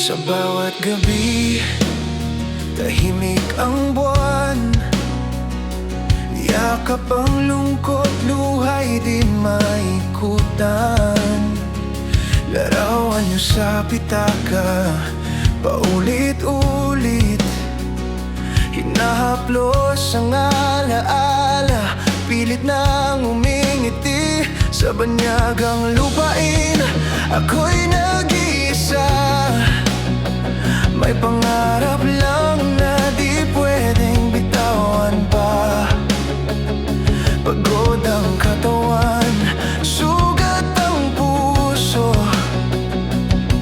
Sa bawat gabi, tahimik ang buwan. Yakap ang lungkot, luhay di maikutan. Larawan niyo sa pitaka, paulit-ulit. Hinahaplos ang alaala, pilit nang umingiti. Sa banyagang lupain, ako'y nag-iisa. May pangarap lang na di pwedeng bitawan pa. Pagod ang katawan, sugat ang puso,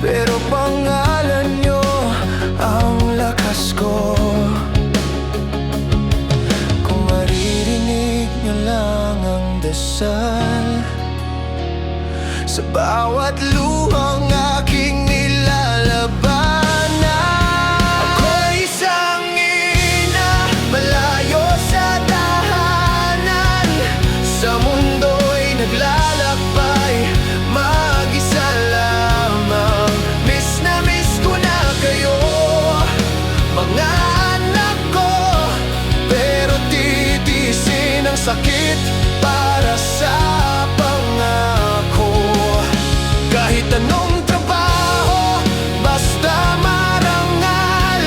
pero pangalan nyo ang lakas ko. Kung maririnig nyo lang ang dasal sa bawat luhang aking nilalaban. Sakit para sa pangako. Kahit anong trabaho, basta marangal.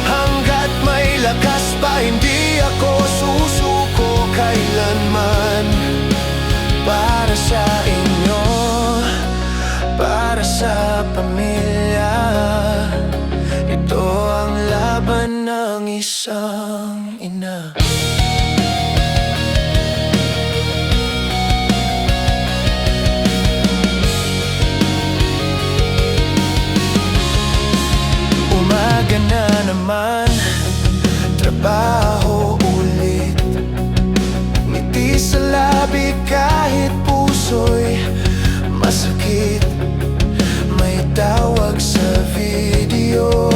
Hanggat may lakas pa, hindi ako susuko kailanman. Para sa inyo, para sa pamilya, ito ang laban ng isang ina. Umaga na naman, trabaho ulit. Ngiti sa labi kahit puso'y masakit. May tawag sa video,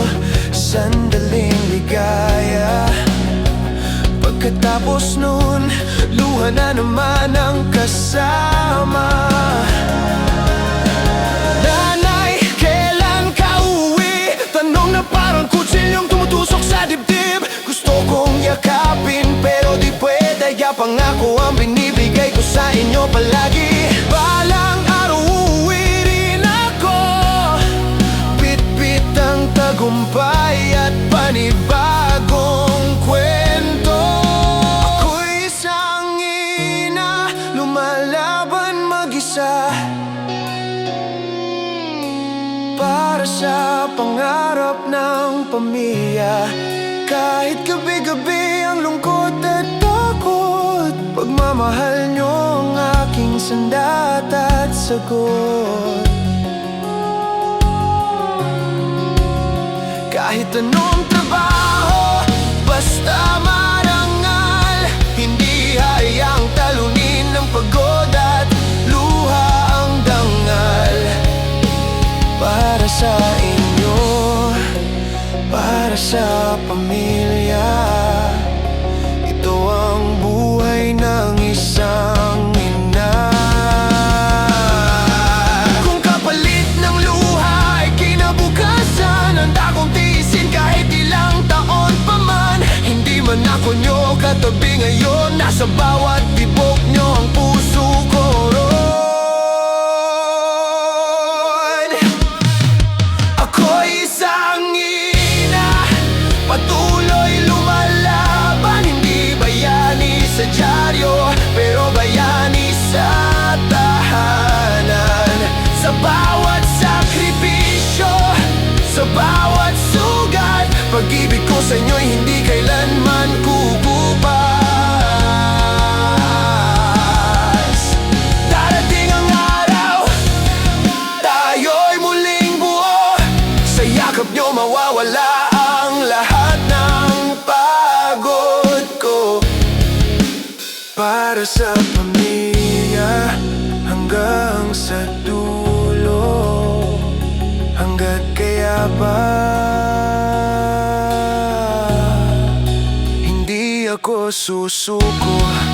sandaling ligaya. Pagkatapos nun, luha na naman ang kasama. Parang kutsilyong tumutusok sa dibdib. Gusto kong yakapin pero di pwede. Pangako ang binibigay ko sa inyo palagi. Balang araw uuwi rin ako, bit-bit ang tagumpay at panibagong kwento. Ako'y isang ina, lumalaban mag-isa para sa pangarap ng pamilya. Kahit gabi-gabi ang lungkot at takot, pagmamahal nyo ang aking sandat at sagot. Kahit anong trabaho, basta marangal. Hindi hayang talunin ng pagod at luha ang dangal. Para sa inyo, para sa pamilya, ito ang buhay ng isang ina. Kung kapalit ng luha ay kinabukasan, handa kong tiisin kahit ilang taon pa man. Hindi man ako nyo katabi ngayon, nasa bawat tibok nyo ang puso ko. Patuloy lumalaban, hindi bayani sa dyaryo, pero bayani sa tahanan. Sa bawat sakripisyo, sa bawat sugat, pag-ibig ko sa inyo'y hindi kailanman kukupas. Darating ang araw, tayo'y muling buo. Sa yakap nyo mawawala lahat ng pagod ko. Para sa pamilya, hanggang sa dulo, hanggat kaya pa, hindi ako susuko.